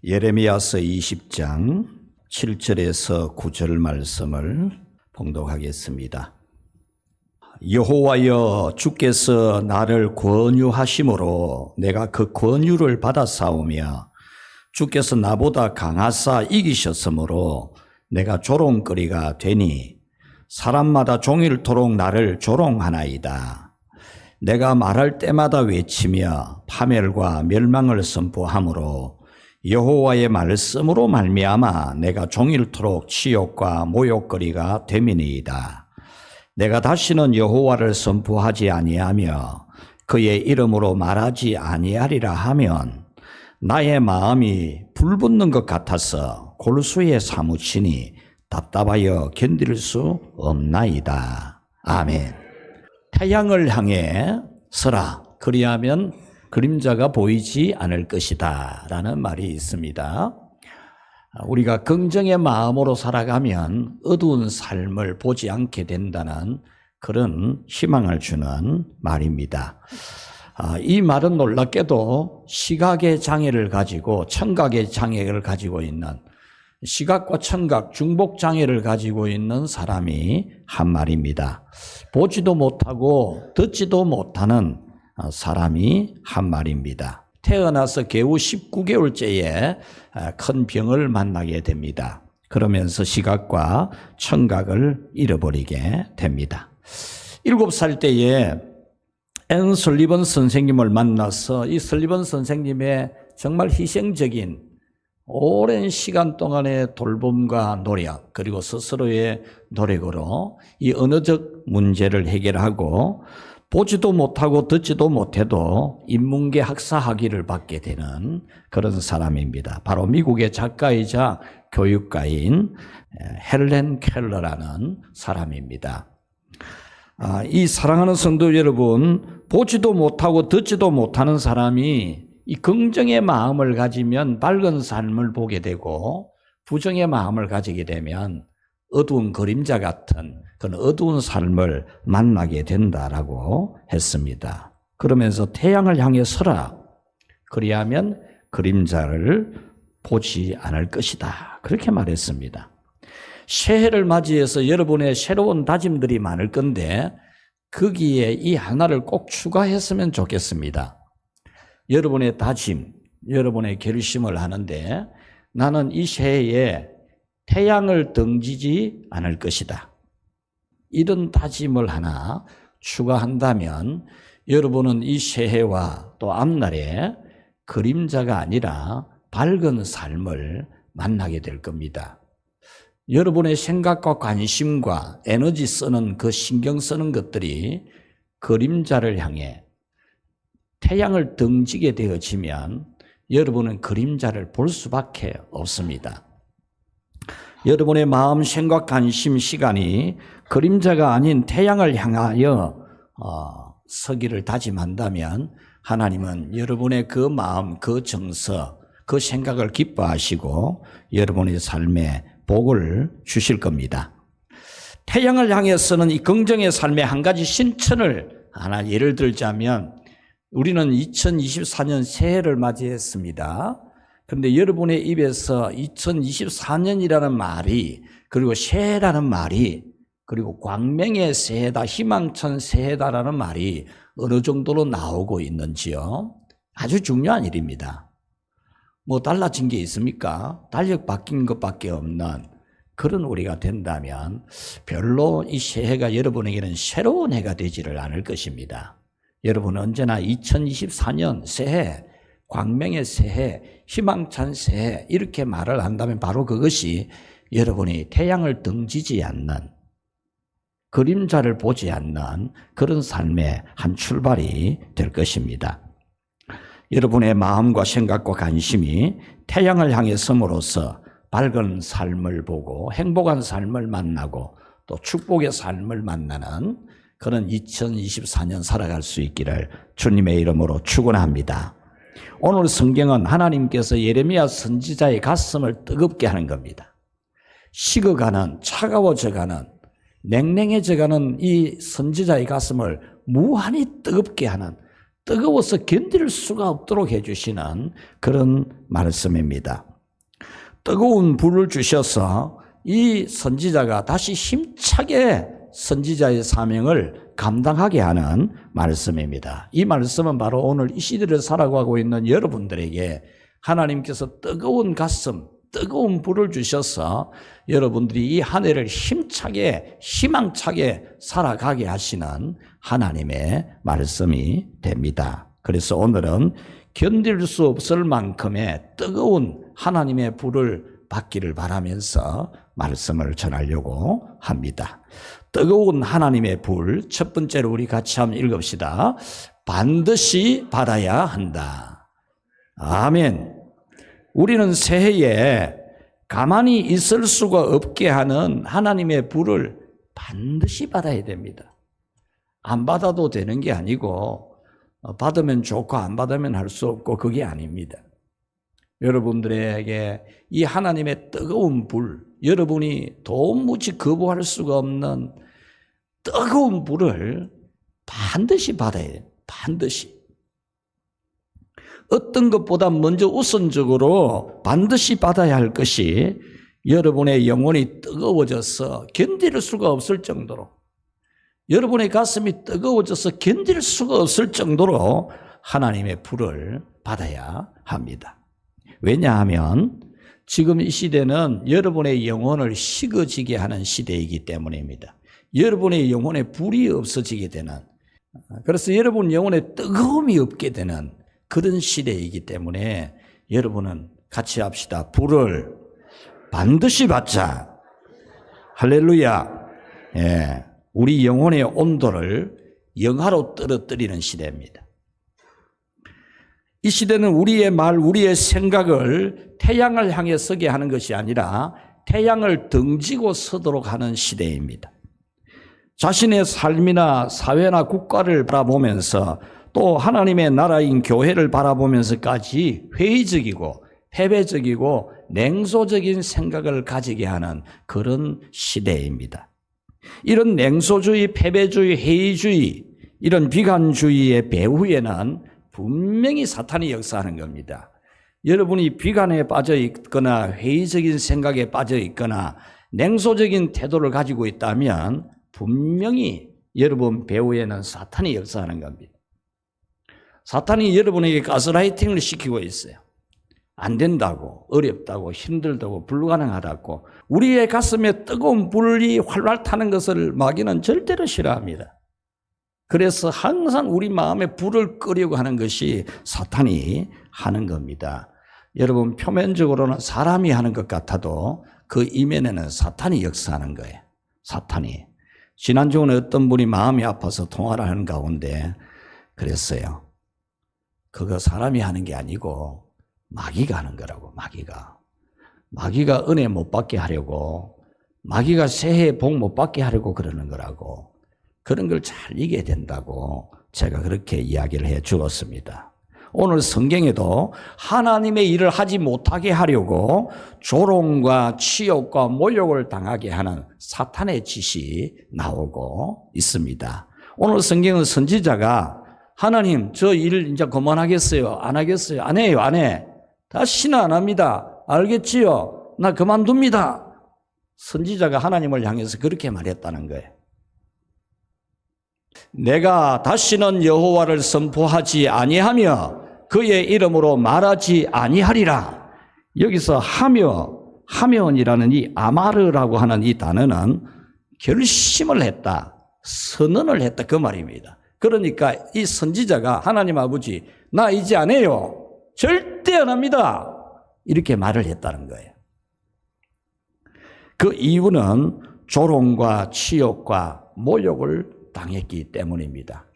예레미야서 20장 7절에서 9절 말씀을 봉독하겠습니다. 여호와여, 주께서 나를 권유하심으로 내가 그 권유를 받아싸우며 주께서 나보다 강하사 이기셨으므로 내가 조롱거리가 되니 사람마다 종일토록 나를 조롱하나이다. 내가 말할 때마다 외치며 파멸과 멸망을 선포하므로 여호와의 말씀으로 말미암아 내가 종일토록 치욕과 모욕거리가 됨이니이다. 내가 다시는 여호와를 선포하지 아니하며 그의 이름으로 말하지 아니하리라 하면 나의 마음이 불붙는 것 같아서 골수에 사무치니 답답하여 견딜 수 없나이다. 아멘. 태양을 향해 서라. 그리하면 그림자가 보이지 않을 것이다 라는 말이 있습니다. 우리가 긍정의 마음으로 살아가면 어두운 삶을 보지 않게 된다는 그런 희망을 주는 말입니다. 이 말은 놀랍게도 시각의 장애를 가지고 청각의 장애를 가지고 있는, 시각과 청각 중복 장애를 가지고 있는 사람이 한 말입니다. 보지도 못하고 듣지도 못하는 사람이 한 말입니다. 태어나서 겨우 19개월째에 큰 병을 만나게 됩니다. 그러면서 시각과 청각을 잃어버리게 됩니다. 7살 때에 앤 설리번 선생님을 만나서 이 설리번 선생님의 정말 희생적인 오랜 시간 동안의 돌봄과 노력, 그리고 스스로의 노력으로 이 언어적 문제를 해결하고 보지도 못하고 듣지도 못해도 인문계 학사 학위를 받게 되는 그런 사람입니다. 바로 미국의 작가이자 교육가인 헬렌 켈러라는 사람입니다. 이 사랑하는 성도 여러분, 보지도 못하고 듣지도 못하는 사람이 이 긍정의 마음을 가지면 밝은 삶을 보게 되고 부정의 마음을 가지게 되면 어두운 그림자 같은 그런 어두운 삶을 만나게 된다라고 했습니다. 그러면서 태양을 향해 서라. 그리하면 그림자를 보지 않을 것이다. 그렇게 말했습니다. 새해를 맞이해서 여러분의 새로운 다짐들이 많을 건데 거기에 이 하나를 꼭 추가했으면 좋겠습니다. 여러분의 다짐, 여러분의 결심을 하는데 나는 이 새해에 태양을 등지지 않을 것이다. 이런 다짐을 하나 추가한다면 여러분은 이 새해와 또 앞날에 그림자가 아니라 밝은 삶을 만나게 될 겁니다. 여러분의 생각과 관심과 에너지 쓰는 그 신경 쓰는 것들이 그림자를 향해 태양을 등지게 되어지면 여러분은 그림자를 볼 수밖에 없습니다. 여러분의 마음, 생각, 관심, 시간이 그림자가 아닌 태양을 향하여 서기를 다짐한다면 하나님은 여러분의 그 마음, 그 정서, 그 생각을 기뻐하시고 여러분의 삶에 복을 주실 겁니다. 태양을 향해서는 이 긍정의 삶의 한 가지 실천을 하나 예를 들자면 우리는 2024년 새해를 맞이했습니다. 그런데 여러분의 입에서 2024년이라는 말이, 그리고 새해라는 말이, 그리고 광명의 새해다, 희망찬 새해다라는 말이 어느 정도로 나오고 있는지요? 아주 중요한 일입니다. 뭐 달라진 게 있습니까? 달력 바뀐 것밖에 없는 그런 우리가 된다면 별로 이 새해가 여러분에게는 새로운 해가 되지를 않을 것입니다. 여러분은 언제나 2024년 새해, 광명의 새해, 희망찬 새해 이렇게 말을 한다면 바로 그것이 여러분이 태양을 등지지 않는, 그림자를 보지 않는 그런 삶의 한 출발이 될 것입니다. 여러분의 마음과 생각과 관심이 태양을 향해 섬으로써 밝은 삶을 보고 행복한 삶을 만나고 또 축복의 삶을 만나는 그런 2024년 살아갈 수 있기를 주님의 이름으로 축원합니다. 오늘 성경은 하나님께서 예레미야 선지자의 가슴을 뜨겁게 하는 겁니다. 식어가는, 차가워져가는, 냉랭해져가는 이 선지자의 가슴을 무한히 뜨겁게 하는, 뜨거워서 견딜 수가 없도록 해주시는 그런 말씀입니다. 뜨거운 불을 주셔서 이 선지자가 다시 힘차게 선지자의 사명을 감당하게 하는 말씀입니다. 이 말씀은 바로 오늘 이 시대를 살아가고 있는 여러분들에게 하나님께서 뜨거운 가슴, 뜨거운 불을 주셔서 여러분들이 이 한 해를 힘차게, 희망차게 살아가게 하시는 하나님의 말씀이 됩니다. 그래서 오늘은 견딜 수 없을 만큼의 뜨거운 하나님의 불을 받기를 바라면서 말씀을 전하려고 합니다. 뜨거운 하나님의 불, 첫 번째로 우리 같이 한번 읽읍시다. 반드시 받아야 한다. 아멘. 우리는 새해에 가만히 있을 수가 없게 하는 하나님의 불을 반드시 받아야 됩니다. 안 받아도 되는 게 아니고 받으면 좋고 안 받으면 할 수 없고 그게 아닙니다. 여러분들에게 이 하나님의 뜨거운 불, 여러분이 도무지 거부할 수가 없는 뜨거운 불을 반드시 받아야 돼요. 반드시. 어떤 것보다 먼저 우선적으로 반드시 받아야 할 것이 여러분의 영혼이 뜨거워져서 견딜 수가 없을 정도로, 여러분의 가슴이 뜨거워져서 견딜 수가 없을 정도로 하나님의 불을 받아야 합니다. 왜냐하면 지금 이 시대는 여러분의 영혼을 식어지게 하는 시대이기 때문입니다. 여러분의 영혼에 불이 없어지게 되는, 그래서 여러분 영혼에 뜨거움이 없게 되는 그런 시대이기 때문에 여러분은 같이 합시다. 불을 반드시 받자. 할렐루야. 예, 우리 영혼의 온도를 영하로 떨어뜨리는 시대입니다. 이 시대는 우리의 말, 우리의 생각을 태양을 향해 서게 하는 것이 아니라 태양을 등지고 서도록 하는 시대입니다. 자신의 삶이나 사회나 국가를 바라보면서 또 하나님의 나라인 교회를 바라보면서까지 회의적이고 패배적이고 냉소적인 생각을 가지게 하는 그런 시대입니다. 이런 냉소주의, 패배주의, 회의주의, 이런 비관주의의 배후에는 분명히 사탄이 역사하는 겁니다. 여러분이 비관에 빠져 있거나 회의적인 생각에 빠져 있거나 냉소적인 태도를 가지고 있다면 분명히 여러분 배후에는 사탄이 역사하는 겁니다. 사탄이 여러분에게 가스라이팅을 시키고 있어요. 안 된다고, 어렵다고, 힘들다고, 불가능하다고. 우리의 가슴에 뜨거운 불이 활활 타는 것을 마귀는 절대로 싫어합니다. 그래서 항상 우리 마음에 불을 끄려고 하는 것이 사탄이 하는 겁니다. 여러분, 표면적으로는 사람이 하는 것 같아도 그 이면에는 사탄이 역사하는 거예요. 사탄이. 지난주에는 어떤 분이 마음이 아파서 통화를 하는 가운데 그랬어요. 그거 사람이 하는 게 아니고 마귀가 하는 거라고. 마귀가 은혜 못 받게 하려고, 마귀가 새해 복 못 받게 하려고 그러는 거라고. 그런 걸 잘 이겨야 된다고 제가 그렇게 이야기를 해 주었습니다. 오늘 성경에도 하나님의 일을 하지 못하게 하려고 조롱과 치욕과 모욕을 당하게 하는 사탄의 짓이 나오고 있습니다. 오늘 성경은 선지자가 하나님, 저 일 이제 그만하겠어요? 안 하겠어요? 안 해요? 안 해? 다시는 안 합니다. 알겠지요? 나 그만둡니다. 선지자가 하나님을 향해서 그렇게 말했다는 거예요. 내가 다시는 여호와를 선포하지 아니하며 그의 이름으로 말하지 아니하리라. 여기서 하면이라는 이 아마르라고 하는 이 단어는 결심을 했다, 선언을 했다, 그 말입니다. 그러니까 이 선지자가 하나님 아버지, 나 이제 안 해요. 절대 안 합니다. 이렇게 말을 했다는 거예요. 그 이유는 조롱과 치욕과 모욕을 당했기 때문입니다.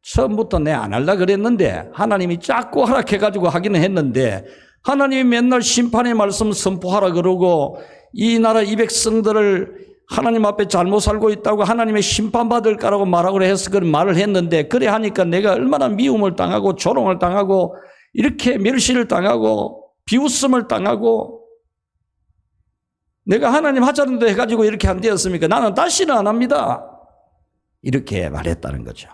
처음부터 내 안 하려고 그랬는데 하나님이 자꾸 허락해가지고 하기는 했는데 하나님이 맨날 심판의 말씀 선포하라 그러고 이 나라 이 백성들을 하나님 앞에 잘못 살고 있다고 하나님의 심판받을 거라고 말하고 해서 그런 말을 했는데, 그래 하니까 내가 얼마나 미움을 당하고 조롱을 당하고 이렇게 멸시를 당하고 비웃음을 당하고 내가 하나님 하자는데 해가지고 이렇게 안 되었습니까? 나는 다시는 안 합니다. 이렇게 말했다는 거죠.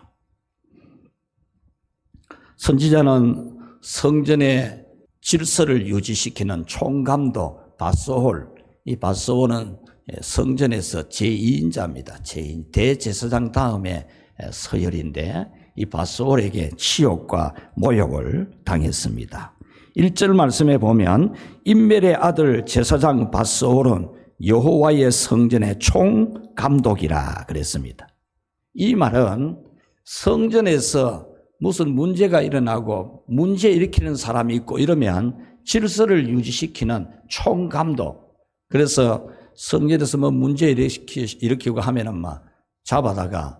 선지자는 성전의 질서를 유지시키는 총감독, 밧소홀. 이 밧소홀은 성전에서 제2인자입니다. 제2인, 대제사장 다음에 서열인데 이 밧소홀에게 치욕과 모욕을 당했습니다. 1절 말씀에 보면 임멜의 아들 제사장 밧소홀은 여호와의 성전의 총감독이라 그랬습니다. 이 말은 성전에서 무슨 문제가 일어나고 문제 일으키는 사람이 있고 이러면 질서를 유지시키는 총감독. 그래서 성전에서 뭐 문제 일으키고 하면은 막 잡아다가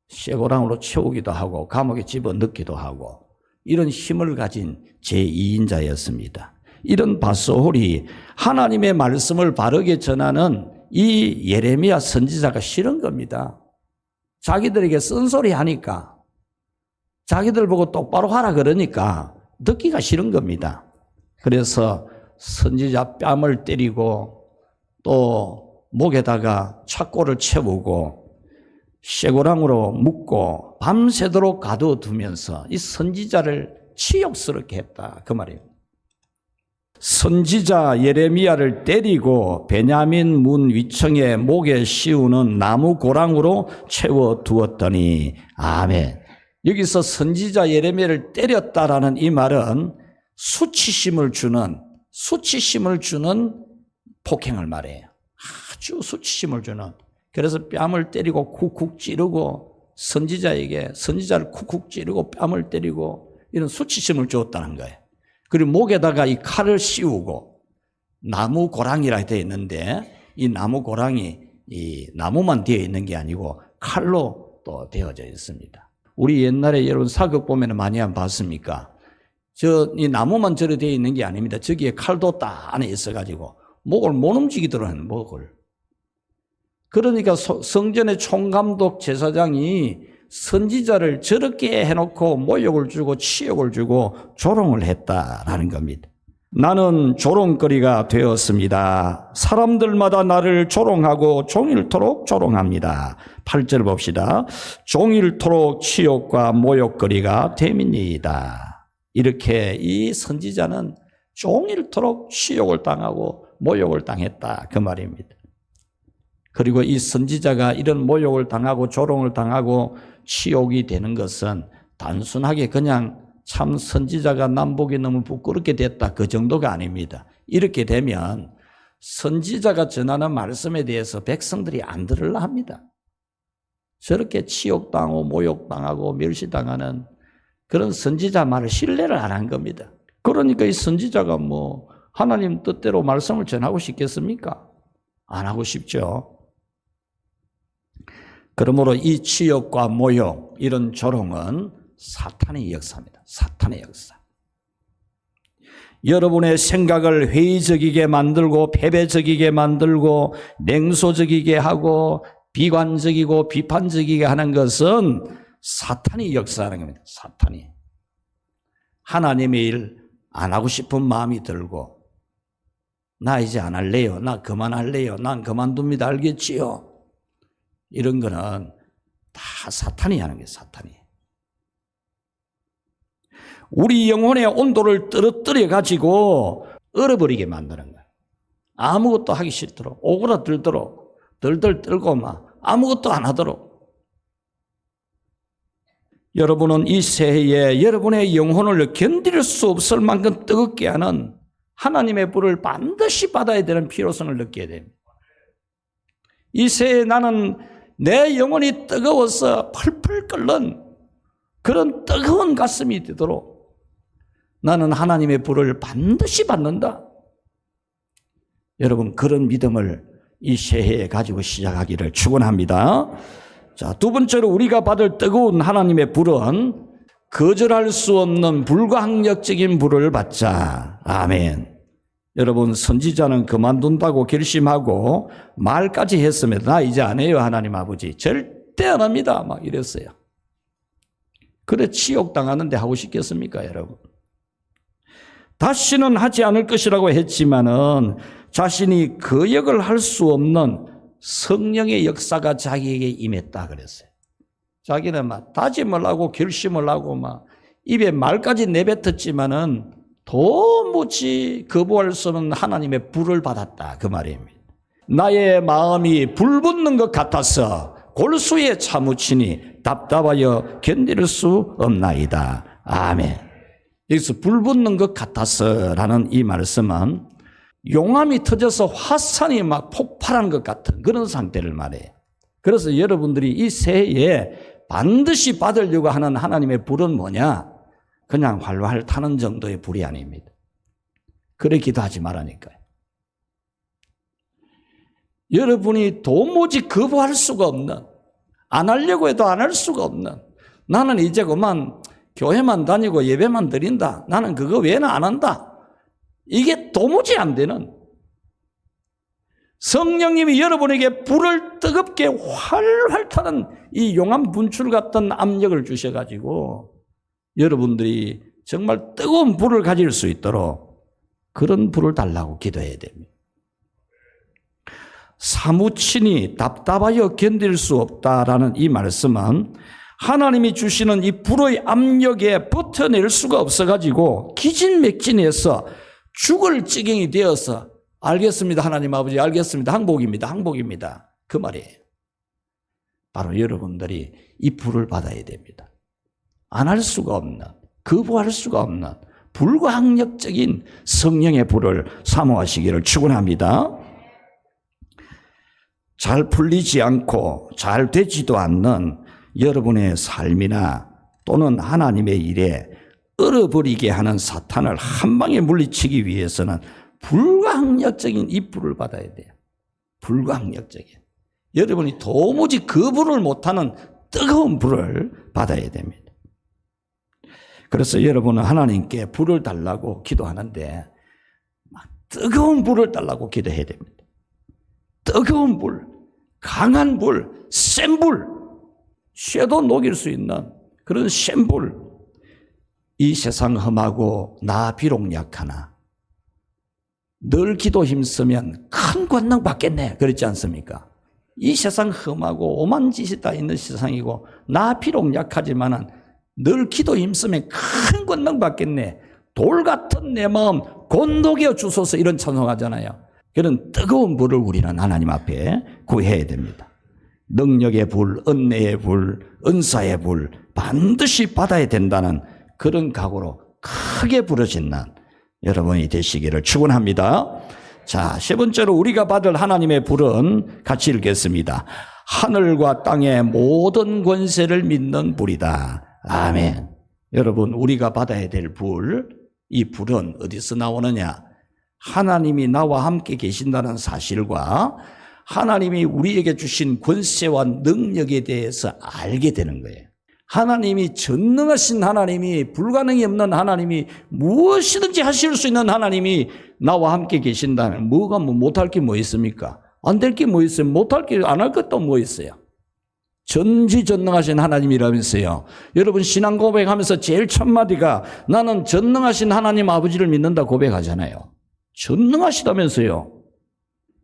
쇠고랑으로 채우기도 하고 감옥에 집어넣기도 하고 이런 힘을 가진 제2인자였습니다. 이런 밧소홀이 하나님의 말씀을 바르게 전하는 이 예레미야 선지자가 싫은 겁니다. 자기들에게 쓴소리 하니까, 자기들 보고 똑바로 하라 그러니까 듣기가 싫은 겁니다. 그래서 선지자 뺨을 때리고 또 목에다가 착고를 채우고 쇠고랑으로 묶고 밤새도록 가둬두면서 이 선지자를 치욕스럽게 했다 그 말이에요. 선지자 예레미야를 때리고 베냐민 문 위층에 목에 씌우는 나무 고랑으로 채워두었더니 아멘. 여기서 선지자 예레미야를 때렸다라는 이 말은 수치심을 주는 폭행을 말해요. 아주 수치심을 주는. 그래서 뺨을 때리고 쿡쿡 찌르고 선지자를 쿡쿡 찌르고 뺨을 때리고 이런 수치심을 주었다는 거예요. 그리고 목에다가 이 칼을 씌우고 나무 고랑이라 되어 있는데 이 나무 고랑이 이 나무만 되어 있는 게 아니고 칼로 또 되어져 있습니다. 우리 옛날에 여러분 사극 보면 많이 안 봤습니까? 이 나무만 저래 되어 있는 게 아닙니다. 저기에 칼도 딱 안에 있어가지고 목을 못 움직이도록 하는 목을. 그러니까 성전의 총감독 제사장이 선지자를 저렇게 해놓고 모욕을 주고 치욕을 주고 조롱을 했다라는 겁니다. 나는 조롱거리가 되었습니다. 사람들마다 나를 조롱하고 종일토록 조롱합니다. 8절 봅시다. 종일토록 치욕과 모욕거리가 됨이니이다. 이렇게 이 선지자는 종일토록 치욕을 당하고 모욕을 당했다 그 말입니다. 그리고 이 선지자가 이런 모욕을 당하고 조롱을 당하고 치욕이 되는 것은 단순하게 그냥 참 선지자가 남복이 너무 부끄럽게 됐다 그 정도가 아닙니다. 이렇게 되면 선지자가 전하는 말씀에 대해서 백성들이 안 들으려 합니다. 저렇게 치욕당하고 모욕당하고 멸시당하는 그런 선지자 말을 신뢰를 안 한 겁니다. 그러니까 이 선지자가 뭐 하나님 뜻대로 말씀을 전하고 싶겠습니까? 안 하고 싶죠. 그러므로 이 치욕과 모욕, 이런 조롱은 사탄의 역사입니다. 사탄의 역사. 여러분의 생각을 회의적이게 만들고 패배적이게 만들고 냉소적이게 하고 비관적이고 비판적이게 하는 것은 사탄이 역사하는 겁니다. 사탄이. 하나님의 일 안 하고 싶은 마음이 들고 나 이제 안 할래요. 나 그만할래요. 난 그만둡니다. 알겠지요? 이런 거는 다 사탄이 하는 거예요. 사탄이. 우리 영혼의 온도를 떨어뜨려 가지고 얼어버리게 만드는 거예요. 아무것도 하기 싫도록 오그라들도록 덜덜 떨고 막 아무것도 안 하도록. 여러분은 이 새해에 여러분의 영혼을 견딜 수 없을 만큼 뜨겁게 하는 하나님의 불을 반드시 받아야 되는 필요성을 느껴야 됩니다. 이 새해에 나는 내 영혼이 뜨거워서 펄펄 끓는 그런 뜨거운 가슴이 되도록 나는 하나님의 불을 반드시 받는다. 여러분 그런 믿음을 이 새해에 가지고 시작하기를 축원합니다. 자, 두 번째로 우리가 받을 뜨거운 하나님의 불은 거절할 수 없는 불가항력적인 불을 받자. 아멘. 여러분 선지자는 그만둔다고 결심하고 말까지 했습니다. 나 이제 안 해요 하나님 아버지. 절대 안 합니다. 막 이랬어요. 그래 치욕당하는데 하고 싶겠습니까 여러분? 다시는 하지 않을 것이라고 했지만은 자신이 그 역을 할 수 없는 성령의 역사가 자기에게 임했다 그랬어요. 자기는 막 다짐을 하고 결심을 하고 막 입에 말까지 내뱉었지만은 도무지 거부할 수 없는 하나님의 불을 받았다 그 말입니다. 나의 마음이 불붙는 것 같아서 골수에 차무치니 답답하여 견딜 수 없나이다. 아멘. 여기서 불붙는 것 같아서라는 이 말씀은 용암이 터져서 화산이 막 폭발한 것 같은 그런 상태를 말해요. 그래서 여러분들이 이 새해에 반드시 받으려고 하는 하나님의 불은 뭐냐? 그냥 활활 타는 정도의 불이 아닙니다. 그래 기도하지 말라니까요. 여러분이 도무지 거부할 수가 없는, 안 하려고 해도 안 할 수가 없는, 나는 이제 그만 교회만 다니고 예배만 드린다, 나는 그거 외에는 안 한다, 이게 도무지 안 되는, 성령님이 여러분에게 불을 뜨겁게 활활 타는 이 용암 분출 같은 압력을 주셔가지고 여러분들이 정말 뜨거운 불을 가질 수 있도록 그런 불을 달라고 기도해야 됩니다. 사무치니 답답하여 견딜 수 없다라는 이 말씀은 하나님이 주시는 이 불의 압력에 버텨낼 수가 없어가지고 기진맥진해서 죽을 지경이 되어서 알겠습니다 하나님 아버지, 알겠습니다, 항복입니다, 항복입니다, 그 말이에요. 바로 여러분들이 이 불을 받아야 됩니다. 안 할 수가 없는, 거부할 수가 없는 불가항력적인 성령의 불을 사모하시기를 축원합니다. 잘 풀리지 않고 잘 되지도 않는 여러분의 삶이나 또는 하나님의 일에 얼어버리게 하는 사탄을 한 방에 물리치기 위해서는 불가항력적인 이 불을 받아야 돼요. 불가항력적인. 여러분이 도무지 거부를 못하는 뜨거운 불을 받아야 됩니다. 그래서 여러분은 하나님께 불을 달라고 기도하는데 뜨거운 불을 달라고 기도해야 됩니다. 뜨거운 불, 강한 불, 센 불, 쇠도 녹일 수 있는 그런 센 불. 이 세상 험하고 나 비록 약하나 늘 기도 힘쓰면 큰 권능 받겠네, 그렇지 않습니까? 이 세상 험하고 오만 짓이 다 있는 세상이고 나 비록 약하지만은 늘 기도 힘쓰면 큰 권능 받겠네, 돌 같은 내 마음 곤독여 주소서, 이런 찬송하잖아요. 그런 뜨거운 불을 우리는 하나님 앞에 구해야 됩니다. 능력의 불, 은혜의 불, 은사의 불 반드시 받아야 된다는 그런 각오로 크게 부르짖는 여러분이 되시기를 축원합니다. 자, 세 번째로 우리가 받을 하나님의 불은 같이 읽겠습니다. 하늘과 땅의 모든 권세를 믿는 불이다. 아멘. 여러분, 우리가 받아야 될 불, 이 불은 어디서 나오느냐? 하나님이 나와 함께 계신다는 사실과 하나님이 우리에게 주신 권세와 능력에 대해서 알게 되는 거예요. 하나님이 전능하신 하나님이, 불가능이 없는 하나님이, 무엇이든지 하실 수 있는 하나님이 나와 함께 계신다면 뭐가 못할 게 뭐 있습니까? 안 될 게 뭐 있어요? 못할 게, 안 할 것도 뭐 있어요? 전지전능하신 하나님이라면서요. 여러분 신앙 고백하면서 제일 첫 마디가 나는 전능하신 하나님 아버지를 믿는다 고백하잖아요. 전능하시다면서요.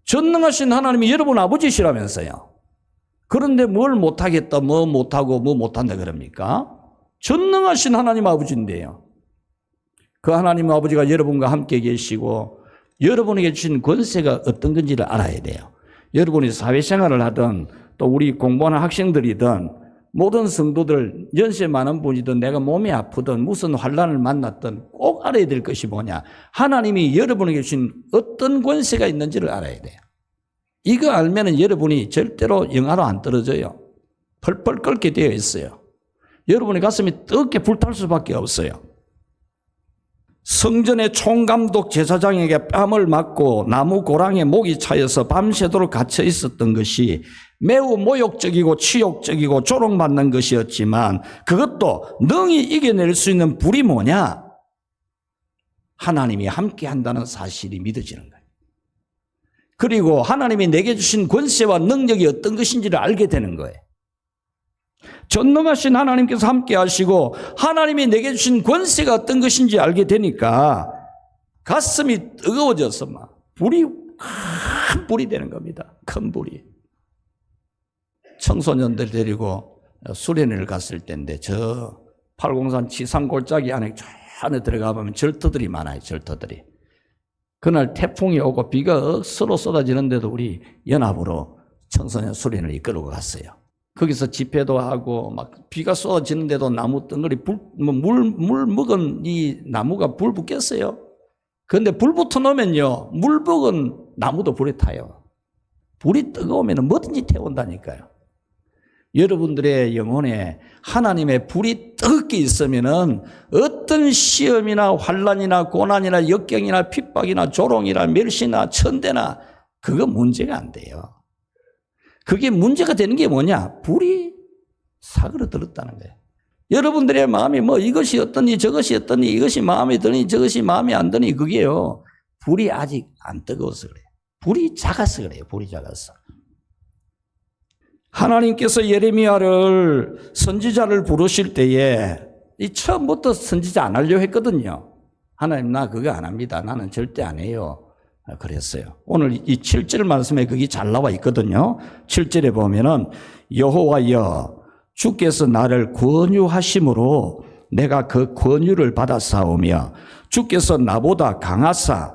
전능하신 하나님이 여러분 아버지시라면서요. 그런데 뭘 못하겠다, 뭐 못하고 뭐 못한다 그럽니까? 전능하신 하나님 아버지인데요. 그 하나님 아버지가 여러분과 함께 계시고 여러분에게 주신 권세가 어떤 건지를 알아야 돼요. 여러분이 사회생활을 하든 또 우리 공부하는 학생들이든 모든 성도들, 연세 많은 분이든 내가 몸이 아프든 무슨 환난을 만났든 꼭 알아야 될 것이 뭐냐? 하나님이 여러분에게 주신 어떤 권세가 있는지를 알아야 돼요. 이거 알면은 여러분이 절대로 영하로 안 떨어져요. 펄펄 끓게 되어 있어요. 여러분의 가슴이 뜨겁게 불탈 수밖에 없어요. 성전의 총감독 제사장에게 뺨을 맞고 나무 고랑에 목이 차여서 밤새도록 갇혀 있었던 것이 매우 모욕적이고 치욕적이고 조롱받는 것이었지만 그것도 능히 이겨낼 수 있는 불이 뭐냐? 하나님이 함께 한다는 사실이 믿어지는 거예요. 그리고 하나님이 내게 주신 권세와 능력이 어떤 것인지를 알게 되는 거예요. 전능하신 하나님께서 함께 하시고 하나님이 내게 주신 권세가 어떤 것인지 알게 되니까 가슴이 뜨거워져서 막 불이, 큰 불이 되는 겁니다. 큰 불이. 청소년들 데리고 수련회를 갔을 때인데 저 팔공산 지상 골짜기 안에 안에 들어가 보면 절터들이 많아요. 절터들이. 그날 태풍이 오고 비가 억수로 쏟아지는데도 우리 연합으로 청소년 수련을 이끌고 갔어요. 거기서 집회도 하고 막 비가 쏟아지는데도 나무 덩어리 물 먹은 이 나무가 불 붙겠어요. 그런데 불 붙어 놓으면요, 물 먹은 나무도 불에 타요. 불이 뜨거우면 뭐든지 태운다니까요. 여러분들의 영혼에 하나님의 불이 뜨겁게 있으면은 어떤 시험이나 환난이나 고난이나 역경이나 핍박이나 조롱이나 멸시나 천대나 그거 문제가 안 돼요. 그게 문제가 되는 게 뭐냐? 불이 사그러들었다는 거예요. 여러분들의 마음이 뭐 이것이 어떠니 저것이 어떠니 이것이 마음에 드니 저것이 마음에 안 드니 그게요. 불이 아직 안 뜨거워서 그래요. 불이 작아서 그래요. 불이 작아서. 하나님께서 예레미야를 선지자를 부르실 때에 이 처음부터 선지자 안 하려고 했거든요. 하나님 나 그거 안 합니다. 나는 절대 안 해요. 그랬어요. 오늘 이 7절 말씀에 그게 잘 나와 있거든요. 7절에 보면은 여호와여 주께서 나를 권유하심으로 내가 그 권유를 받아 싸우며 주께서 나보다 강하사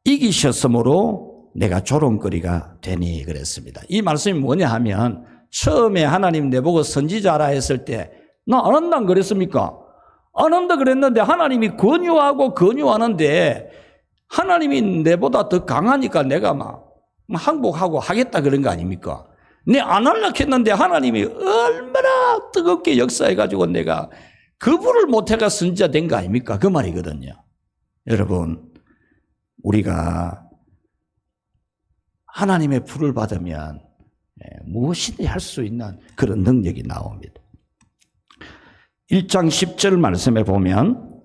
이기셨으므로 내가 조롱거리가 되니 그랬습니다. 이 말씀이 뭐냐 하면 처음에 하나님 내보고 선지자라 했을 때 나 안 한다 그랬습니까? 안 한다 그랬는데 하나님이 권유하고 권유하는데 하나님이 내보다 더 강하니까 내가 막 항복하고 하겠다 그런 거 아닙니까? 내 안 하려고 했는데 하나님이 얼마나 뜨겁게 역사해가지고 내가 그 불을 못해가 선지자 된 거 아닙니까? 그 말이거든요. 여러분, 우리가 하나님의 불을 받으면 무엇이든지 할 수 있는 그런 능력이 나옵니다. 1장 10절 말씀에 보면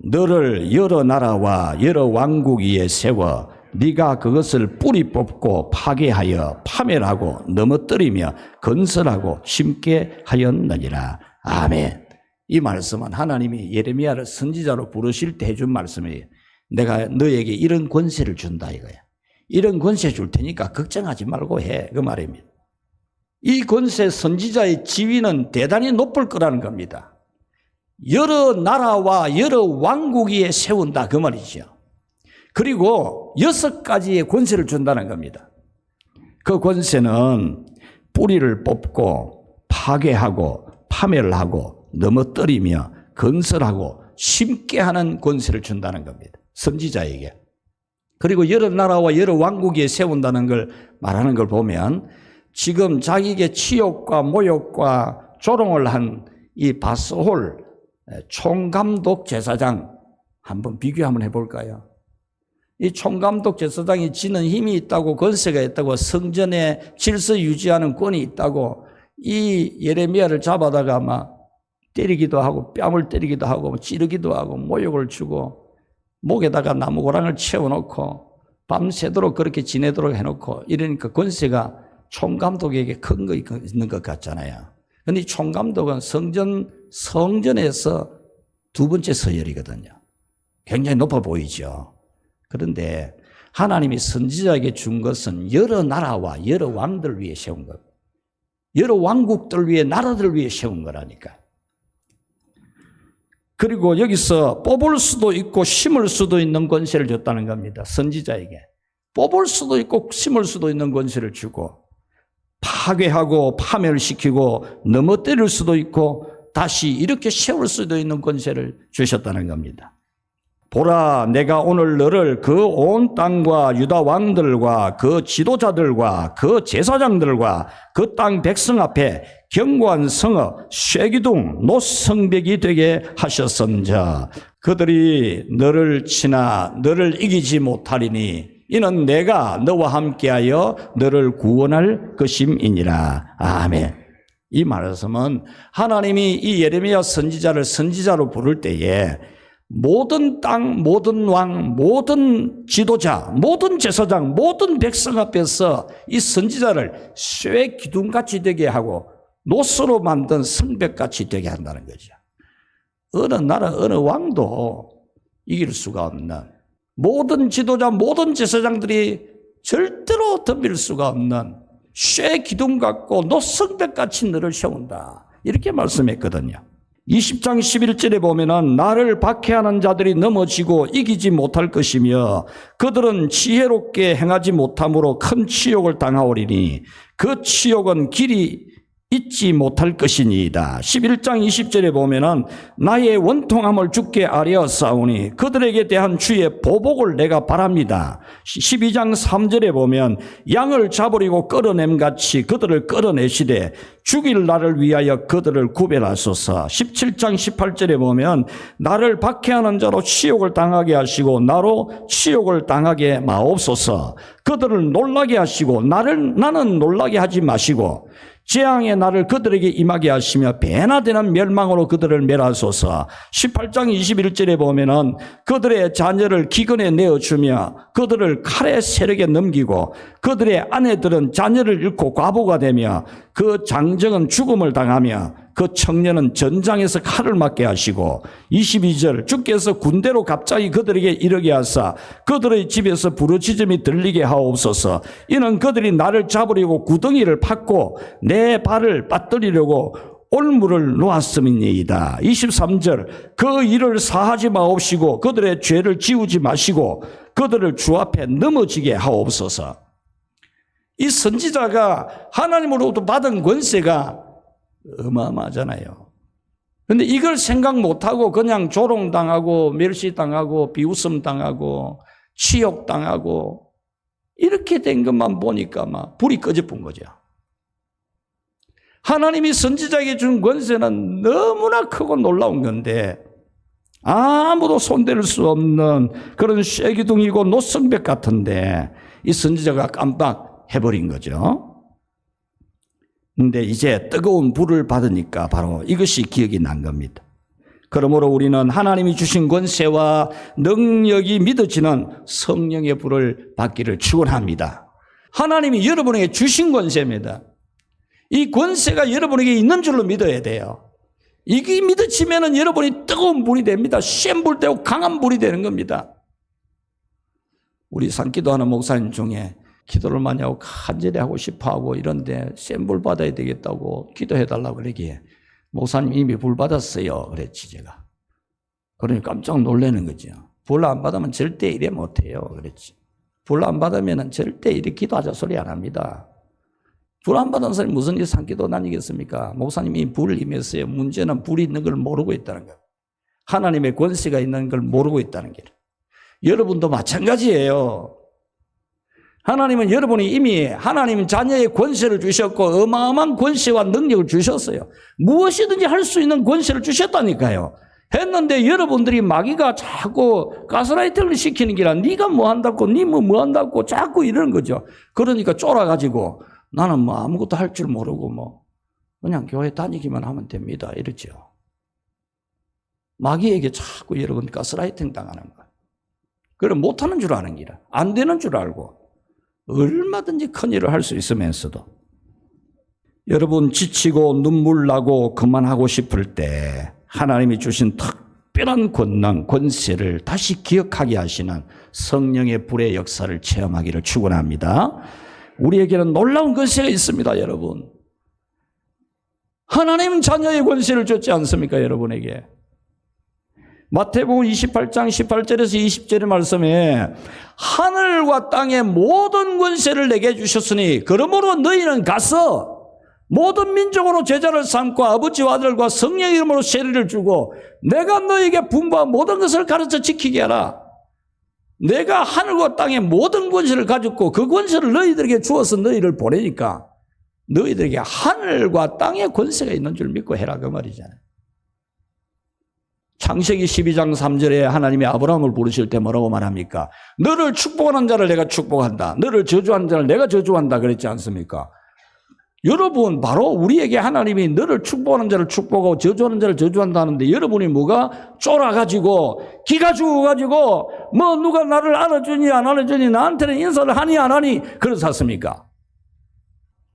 너를 여러 나라와 여러 왕국 위에 세워 네가 그것을 뿌리 뽑고 파괴하여 파멸하고 넘어뜨리며 건설하고 심게 하였느니라. 아멘. 이 말씀은 하나님이 예레미야를 선지자로 부르실 때 해준 말씀이에요. 내가 너에게 이런 권세를 준다 이거야. 이런 권세 줄 테니까 걱정하지 말고 해. 그 말입니다. 이 권세 선지자의 지위는 대단히 높을 거라는 겁니다. 여러 나라와 여러 왕국 위에 세운다 그 말이죠. 그리고 6가지의 권세를 준다는 겁니다. 그 권세는 뿌리를 뽑고 파괴하고 파멸하고 넘어뜨리며 건설하고 심게 하는 권세를 준다는 겁니다. 선지자에게. 그리고 여러 나라와 여러 왕국에 세운다는 걸 말하는 걸 보면 지금 자기에게 치욕과 모욕과 조롱을 한 이 바스홀 총감독 제사장 한번 비교 한번 해볼까요? 이 총감독 제사장이 지는 힘이 있다고 권세가 있다고 성전의 질서 유지하는 권이 있다고 이 예레미야를 잡아다가 막 때리기도 하고 뺨을 때리기도 하고 찌르기도 하고 모욕을 주고 목에다가 나무고랑을 채워놓고 밤새도록 그렇게 지내도록 해놓고 이러니까 권세가 총감독에게 큰 거 있는 것 같잖아요. 그런데 이 총감독은 성전에서 두 번째 서열이거든요. 굉장히 높아 보이죠. 그런데 하나님이 선지자에게 준 것은 여러 나라와 여러 왕들 위해 세운 것. 여러 왕국들 위해 나라들 위해 세운 거라니까. 그리고 여기서 뽑을 수도 있고 심을 수도 있는 권세를 줬다는 겁니다. 선지자에게. 뽑을 수도 있고 심을 수도 있는 권세를 주고 파괴하고 파멸시키고 넘어뜨릴 수도 있고 다시 이렇게 세울 수도 있는 권세를 주셨다는 겁니다. 보라, 내가 오늘 너를 그 온 땅과 유다 왕들과 그 지도자들과 그 제사장들과 그 땅 백성 앞에 견고한 성읍 쇠기둥 노성벽이 되게 하셨은자 그들이 너를 치나 너를 이기지 못하리니 이는 내가 너와 함께하여 너를 구원할 것임이니라. 아멘. 이 말씀은 하나님이 이 예레미야 선지자를 선지자로 부를 때에 모든 땅, 모든 왕, 모든 지도자, 모든 제사장, 모든 백성 앞에서 이 선지자를 쇠 기둥같이 되게 하고 노스로 만든 성벽같이 되게 한다는 거죠. 어느 나라, 어느 왕도 이길 수가 없는 모든 지도자, 모든 제사장들이 절대로 덤빌 수가 없는 쇠 기둥 같고 노성벽같이 너를 세운다. 이렇게 말씀했거든요. 20장 11절에 보면은 나를 박해하는 자들이 넘어지고 이기지 못할 것이며 그들은 지혜롭게 행하지 못함으로 큰 치욕을 당하오리니 그 치욕은 길이 잊지 못할 것이니이다. 11장 20절에 보면은 나의 원통함을 주께 아뢰었사오니 그들에게 대한 주의 보복을 내가 바랍니다. 12장 3절에 보면 양을 잡으려고 끌어냄같이 그들을 끌어내시되 죽일 나를 위하여 그들을 구별하소서. 17장 18절에 보면 나를 박해하는 자로 치욕을 당하게 하시고 나로 치욕을 당하게 마옵소서. 그들을 놀라게 하시고 나는 놀라게 하지 마시고 재앙의 날을 그들에게 임하게 하시며 배나 되는 멸망으로 그들을 멸하소서. 18장 21절에 보면은 그들의 자녀를 기근에 내어주며 그들을 칼의 세력에 넘기고 그들의 아내들은 자녀를 잃고 과부가 되며 그 장정은 죽음을 당하며 그 청년은 전장에서 칼을 맞게 하시고 22절 주께서 군대로 갑자기 그들에게 이르게 하사 그들의 집에서 부르짖음이 들리게 하옵소서. 이는 그들이 나를 잡으려고 구덩이를 팠고 내 발을 빠뜨리려고 올무를 놓았음이니이다. 23절 그 일을 사하지 마옵시고 그들의 죄를 지우지 마시고 그들을 주 앞에 넘어지게 하옵소서. 이 선지자가 하나님으로부터 받은 권세가 어마어마하잖아요. 그런데 이걸 생각 못하고 그냥 조롱당하고 멸시당하고 비웃음당하고 치욕당하고 이렇게 된 것만 보니까 막 불이 꺼져본 거죠. 하나님이 선지자에게 준 권세는 너무나 크고 놀라운 건데 아무도 손댈 수 없는 그런 쇠기둥이고 노성벽 같은데 이 선지자가 깜빡해버린 거죠. 근데 이제 뜨거운 불을 받으니까 바로 이것이 기억이 난 겁니다. 그러므로 우리는 하나님이 주신 권세와 능력이 믿어지는 성령의 불을 받기를 축원합니다. 하나님이 여러분에게 주신 권세입니다. 이 권세가 여러분에게 있는 줄로 믿어야 돼요. 이게 믿어지면은 여러분이 뜨거운 불이 됩니다. 센 불 되고 강한 불이 되는 겁니다. 우리 산기도하는 목사님 중에 기도를 많이 하고 간절히 하고 싶어하고 이런데 센 불 받아야 되겠다고 기도해달라고 그러기에 목사님 이미 불 받았어요 그랬지 제가. 그러니 깜짝 놀라는 거죠. 불 안 받으면 절대 이래 못해요 그랬지. 불 안 받으면 절대 이래 기도하자 소리 안 합니다. 불 안 받은 사람이 무슨 일 산기도 다니겠습니까? 목사님이 불을 임했어요. 문제는 불이 있는 걸 모르고 있다는 거예요. 하나님의 권세가 있는 걸 모르고 있다는 거예요. 여러분도 마찬가지예요. 하나님은 여러분이 이미 하나님 자녀의 권세를 주셨고 어마어마한 권세와 능력을 주셨어요. 무엇이든지 할 수 있는 권세를 주셨다니까요. 했는데 여러분들이 마귀가 자꾸 가스라이팅을 시키는 게 아니라 네가 뭐 한다고 네 뭐 한다고 자꾸 이러는 거죠. 그러니까 쫄아가지고 나는 뭐 아무것도 할 줄 모르고 뭐 그냥 교회 다니기만 하면 됩니다. 이러죠. 마귀에게 자꾸 여러분 가스라이팅 당하는 거예요. 그럼 못하는 줄 아는 기라. 안 되는 줄 알고 얼마든지 큰 일을 할 수 있으면서도 여러분 지치고 눈물 나고 그만하고 싶을 때 하나님이 주신 특별한 권능, 권세를 다시 기억하게 하시는 성령의 불의 역사를 체험하기를 축원합니다. 우리에게는 놀라운 권세가 있습니다, 여러분. 하나님 자녀의 권세를 줬지 않습니까, 여러분에게? 마태복음 28장 18절에서 20절의 말씀에 하늘과 땅의 모든 권세를 내게 주셨으니 그러므로 너희는 가서 모든 민족으로 제자를 삼고 아버지와 아들과 성령의 이름으로 세례를 주고 내가 너희에게 분부한 모든 것을 가르쳐 지키게 하라. 내가 하늘과 땅의 모든 권세를 가졌고 그 권세를 너희들에게 주어서 너희를 보내니까 너희들에게 하늘과 땅의 권세가 있는 줄 믿고 해라 그 말이잖아요. 창세기 12장 3절에 하나님이 아브라함을 부르실 때 뭐라고 말합니까? 너를 축복하는 자를 내가 축복한다. 너를 저주하는 자를 내가 저주한다 그랬지 않습니까? 여러분 바로 우리에게 하나님이 너를 축복하는 자를 축복하고 저주하는 자를 저주한다는데 여러분이 뭐가 쫄아가지고 기가 죽어가지고 뭐 누가 나를 알아주니 안 알아주니 나한테는 인사를 하니 안 하니 그렇습니까?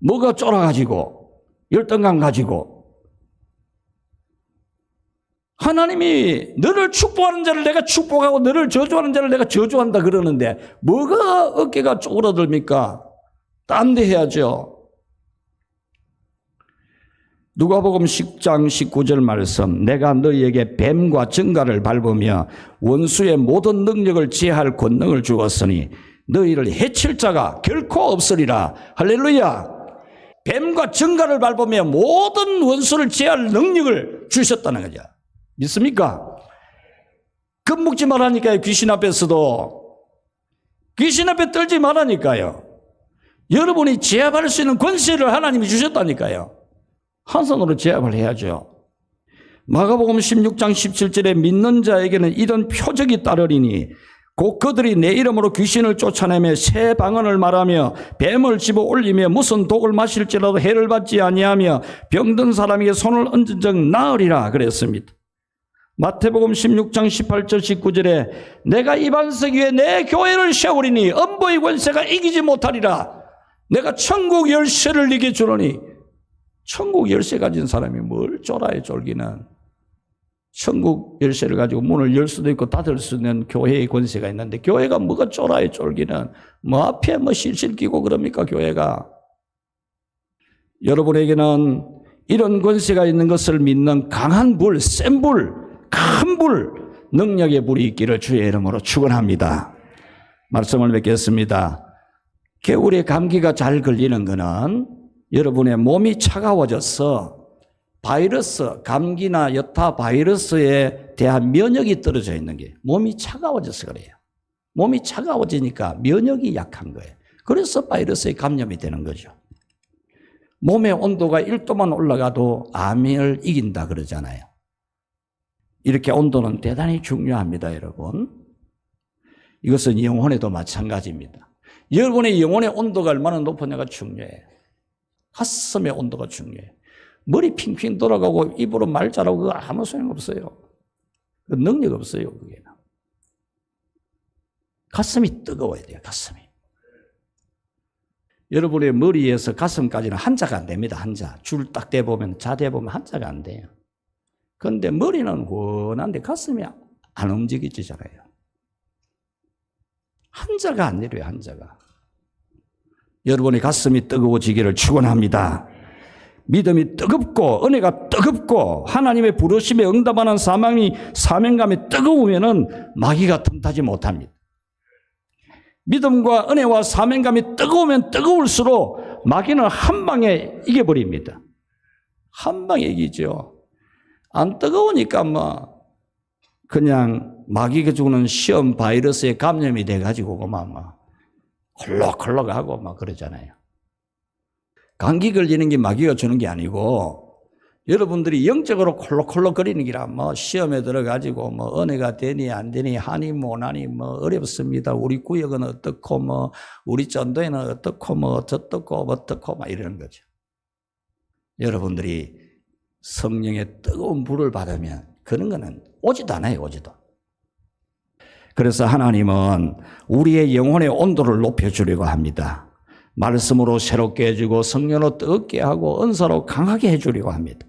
뭐가 쫄아가지고 열등감 가지고 하나님이 너를 축복하는 자를 내가 축복하고 너를 저주하는 자를 내가 저주한다 그러는데 뭐가 어깨가 쪼그라듭니까? 딴 데 해야죠. 누가복음 10장 19절 말씀, 내가 너희에게 뱀과 정갈을 밟으며 원수의 모든 능력을 제할 권능을 주었으니 너희를 해칠 자가 결코 없으리라. 할렐루야. 뱀과 정갈을 밟으며 모든 원수를 제할 능력을 주셨다는 거죠. 믿습니까? 겁먹지 말라니까요. 귀신 앞에서도. 귀신 앞에 떨지 말라니까요. 여러분이 제압할 수 있는 권세를 하나님이 주셨다니까요. 한 손으로 제압을 해야죠. 마가복음 16장 17절에 믿는 자에게는 이런 표적이 따르리니 곧 그들이 내 이름으로 귀신을 쫓아내며 새 방언을 말하며 뱀을 집어 올리며 무슨 독을 마실지라도 해를 받지 아니하며 병든 사람에게 손을 얹은 적 나으리라 그랬습니다. 마태복음 16장 18절 19절에 내가 이 반석 위에 내 교회를 세우리니 음부의 권세가 이기지 못하리라. 내가 천국 열쇠를 네게 주노니. 천국 열쇠 가진 사람이 뭘 쫄아요, 쫄기는. 천국 열쇠를 가지고 문을 열 수도 있고 닫을 수 있는 교회의 권세가 있는데 교회가 뭐가 쫄아요, 쫄기는. 뭐 앞에 뭐 실실 끼고 그럽니까, 교회가. 여러분에게는 이런 권세가 있는 것을 믿는 강한 불, 센 불, 큰 불, 능력의 불이 있기를 주의 이름으로 축원합니다. 말씀을 맺겠습니다. 겨울에 감기가 잘 걸리는 거는 여러분의 몸이 차가워져서 바이러스, 감기나 여타 바이러스에 대한 면역이 떨어져 있는 게 몸이 차가워져서 그래요. 몸이 차가워지니까 면역이 약한 거예요. 그래서 바이러스에 감염이 되는 거죠. 몸의 온도가 1도만 올라가도 암을 이긴다 그러잖아요. 이렇게 온도는 대단히 중요합니다, 여러분. 이것은 영혼에도 마찬가지입니다. 여러분의 영혼의 온도가 얼마나 높으냐가 중요해요. 가슴의 온도가 중요해요. 머리 핑핑 돌아가고 입으로 말 잘하고 그거 아무 소용없어요. 그 능력 없어요, 그게. 가슴이 뜨거워야 돼요, 가슴이. 여러분의 머리에서 가슴까지는 한자가 안 됩니다, 한자. 줄 딱 대보면, 자대보면 한자가 안 돼요. 그런데 머리는 훤한데 가슴이 안 움직이잖아요. 한자가 안 내려요, 한자가. 여러분의 가슴이 뜨거워지기를 축원합니다. 믿음이 뜨겁고 은혜가 뜨겁고 하나님의 부르심에 응답하는 사명감이 뜨거우면은 마귀가 틈타지 못합니다. 믿음과 은혜와 사명감이 뜨거우면 뜨거울수록 마귀는 한 방에 이겨버립니다. 한 방에 이기죠. 안 뜨거우니까 뭐 그냥 마귀가 주는 시험 바이러스에 감염이 돼가지고 그만 막 콜록콜록하고 막 그러잖아요. 감기 걸리는 게 마귀가 주는 게 아니고 여러분들이 영적으로 콜록콜록 거리는 게라 뭐 시험에 들어가지고 뭐 은혜가 되니 안 되니 하니 못하니 뭐 어렵습니다. 우리 구역은 어떻고 뭐 우리 전도에는 어떻고 뭐 어떻고 막 이러는 거죠. 여러분들이 성령의 뜨거운 불을 받으면 그런 거는 오지도 않아요, 오지도. 그래서 하나님은 우리의 영혼의 온도를 높여주려고 합니다. 말씀으로 새롭게 해주고 성령으로 뜨겁게 하고 은사로 강하게 해주려고 합니다.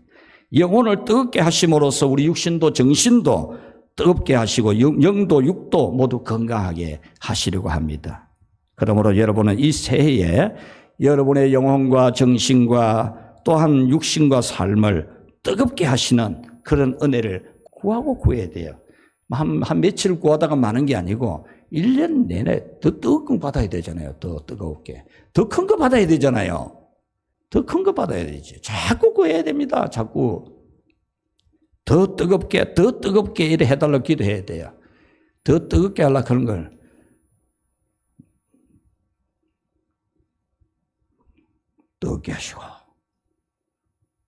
영혼을 뜨겁게 하심으로써 우리 육신도 정신도 뜨겁게 하시고 영도 육도 모두 건강하게 하시려고 합니다. 그러므로 여러분은 이 새해에 여러분의 영혼과 정신과 또한 육신과 삶을 뜨겁게 하시는 그런 은혜를 구하고 구해야 돼요. 한 며칠 구하다가 마는 게 아니고 1년 내내 더 뜨겁게 받아야 되잖아요. 더 뜨겁게. 더 큰 거 받아야 되잖아요. 더 큰 거 받아야 되지. 자꾸 구해야 됩니다. 자꾸. 더 뜨겁게 이래 해달라고 기도해야 돼요. 더 뜨겁게 하려고 하는 걸. 뜨겁게 하시고.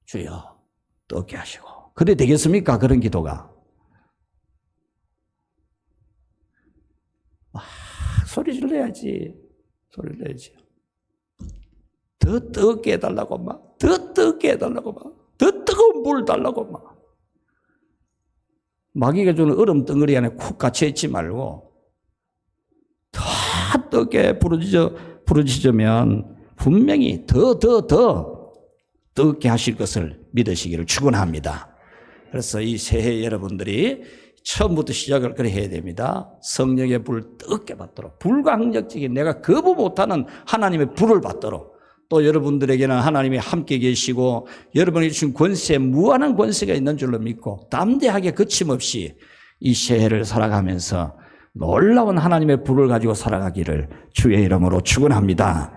주여, 뜨겁게 하시고. 그래 되겠습니까? 그런 기도가. 소리 질러야지. 소리를 내야지. 더 뜨겁게 해달라고 막. 더 뜨겁게 해달라고 막. 더 뜨거운 물 달라고 막. 마귀가 주는 얼음 덩어리 안에 쿡 갇혀있지 말고 더 뜨겁게 부르짖으면 분명히 더 뜨겁게 하실 것을 믿으시기를 축원합니다. 그래서 이 새해 여러분들이 처음부터 시작을 그래 해야 됩니다. 성령의 불을 뜨겁게 받도록 불가항력적인 내가 거부 못하는 하나님의 불을 받도록 또 또 여러분들에게는 하나님이 함께 계시고 여러분이 주신 권세, 무한한 권세가 있는 줄로 믿고 담대하게 거침없이 이 새해를 살아가면서 놀라운 하나님의 불을 가지고 살아가기를 주의 이름으로 축원합니다.